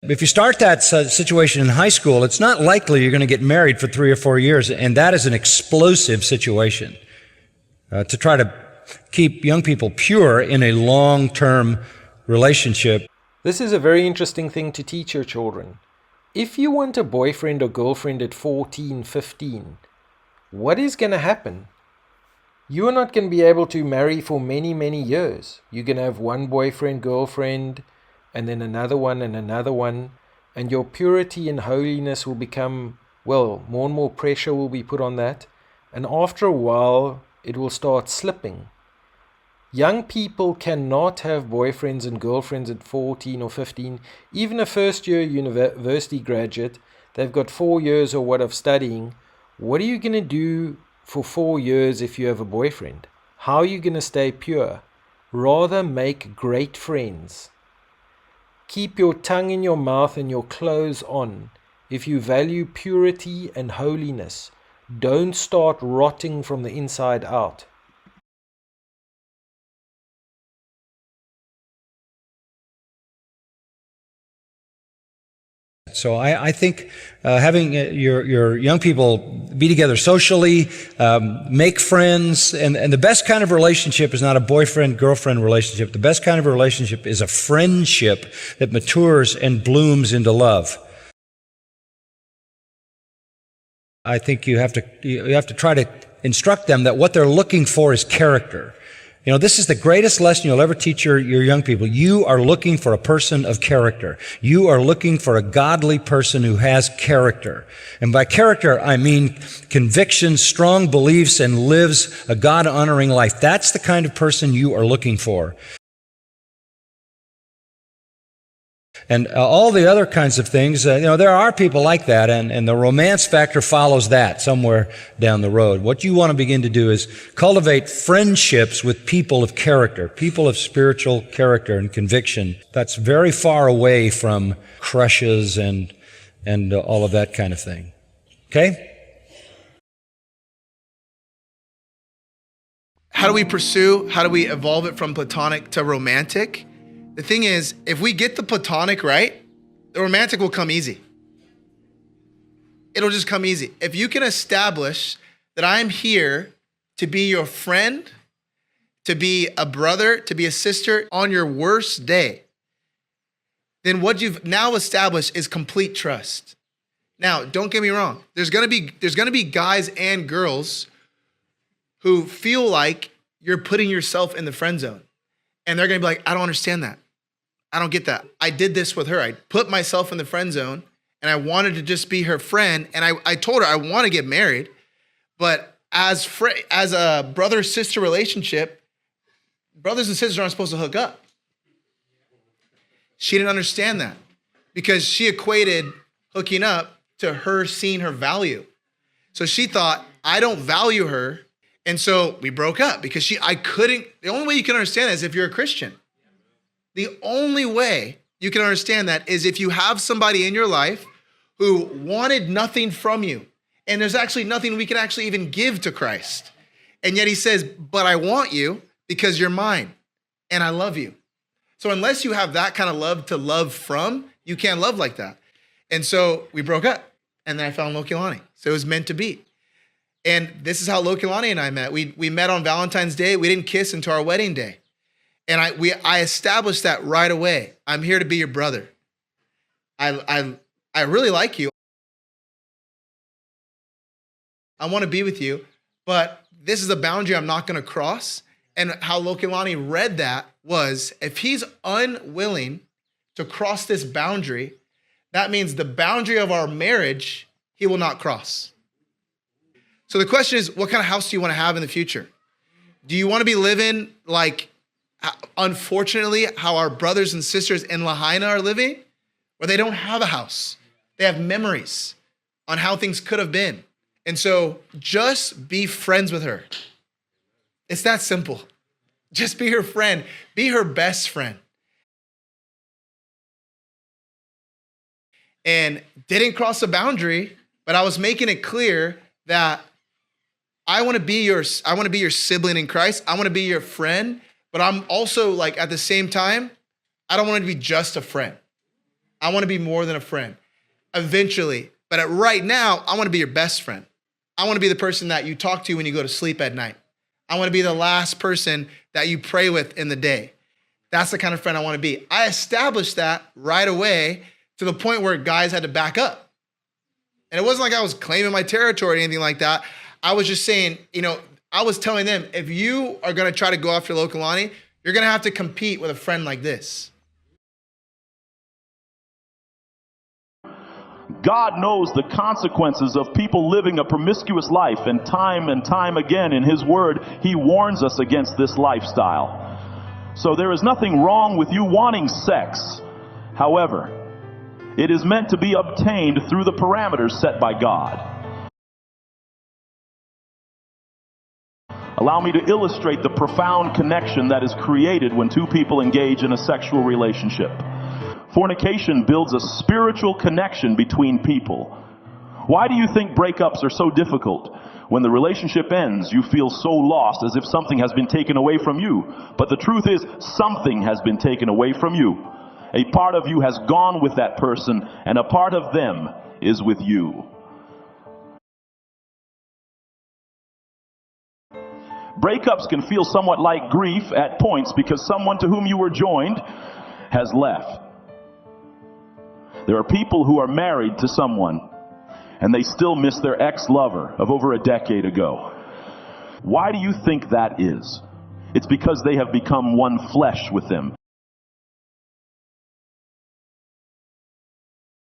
If you start that situation in high school, it's not likely you're going to get married for 3 or 4 years, and that is an explosive situation. To try to keep young people pure in a long-term relationship. This is a very interesting thing to teach your children. If you want a boyfriend or girlfriend at 14, 15, what is going to happen? You are not going to be able to marry for many, many years. You're going to have one boyfriend, girlfriend, and then another one and another one, and your purity and holiness will become, well, more and more pressure will be put on that, and after a while, it will start slipping. Young people cannot have boyfriends and girlfriends at 14 or 15. Even a first-year university graduate, they've got 4 years or what of studying. What are you going to do for 4 years if you have a boyfriend? How are you going to stay pure? Rather make great friends. Keep your tongue in your mouth and your clothes on. If you value purity and holiness, don't start rotting from the inside out. So I think having your young people be together socially, make friends, and the best kind of relationship is not a boyfriend-girlfriend relationship. The best kind of relationship is a friendship that matures and blooms into love. I think you have to try to instruct them that what they're looking for is character. You know, this is the greatest lesson you'll ever teach your young people. You are looking for a person of character. You are looking for a godly person who has character. And by character, I mean convictions, strong beliefs, and lives a God-honoring life. That's the kind of person you are looking for. And all the other kinds of things, there are people like that, and the romance factor follows that somewhere down the road. What you want to begin to do is cultivate friendships with people of character, people of spiritual character and conviction. That's very far away from crushes and all of that kind of thing. Okay? How do we pursue? How do we evolve it from platonic to romantic? The thing is, if we get the platonic right, the romantic will come easy. It'll just come easy. If you can establish that I'm here to be your friend, to be a brother, to be a sister on your worst day, then what you've now established is complete trust. Now, don't get me wrong. There's gonna be guys and girls who feel like you're putting yourself in the friend zone. And they're gonna be like, I don't understand that. I don't get that. I did this with her. I put myself in the friend zone and I wanted to just be her friend. And I told her I want to get married, but as a brother-sister relationship, brothers and sisters aren't supposed to hook up. She didn't understand that because she equated hooking up to her seeing her value. So she thought, I don't value her. And so we broke up because the only way you can understand that is if you're a Christian. The only way you can understand that is if you have somebody in your life who wanted nothing from you. And there's actually nothing we can actually even give to Christ. And yet he says, but I want you because you're mine and I love you. So unless you have that kind of love to love from, you can't love like that. And so we broke up and then I found Lokilani. So it was meant to be. And this is how Lokilani and I met. We met on Valentine's Day. We didn't kiss until our wedding day. And I established that right away. I'm here to be your brother. I really like you. I want to be with you, but this is a boundary I'm not going to cross. And how Lokilani read that was, if he's unwilling to cross this boundary, that means the boundary of our marriage, he will not cross. So the question is, what kind of house do you want to have in the future? Do you want to be living like, unfortunately, how our brothers and sisters in Lahaina are living, where they don't have a house? They have memories on how things could have been. And so just be friends with her. It's that simple. Just be her friend. Be her best friend. And didn't cross the boundary, but I was making it clear that I want to be your sibling in Christ. I want to be your friend. But I'm also like, at the same time, I don't want to be just a friend. I want to be more than a friend eventually. But right now, I want to be your best friend. I want to be the person that you talk to when you go to sleep at night. I want to be the last person that you pray with in the day. That's the kind of friend I want to be. I established that right away to the point where guys had to back up. And it wasn't like I was claiming my territory or anything like that. I was just saying, I was telling them, if you are going to try to go after Lokalani, you're going to have to compete with a friend like this. God knows the consequences of people living a promiscuous life, and time again in His Word, He warns us against this lifestyle. So there is nothing wrong with you wanting sex. However, it is meant to be obtained through the parameters set by God. Allow me to illustrate the profound connection that is created when two people engage in a sexual relationship. Fornication builds a spiritual connection between people. Why do you think breakups are so difficult? When the relationship ends, you feel so lost, as if something has been taken away from you. But the truth is, something has been taken away from you. A part of you has gone with that person, and a part of them is with you. Breakups can feel somewhat like grief at points because someone to whom you were joined has left. There are people who are married to someone and they still miss their ex-lover of over a decade ago. Why do you think that is? It's because they have become one flesh with them.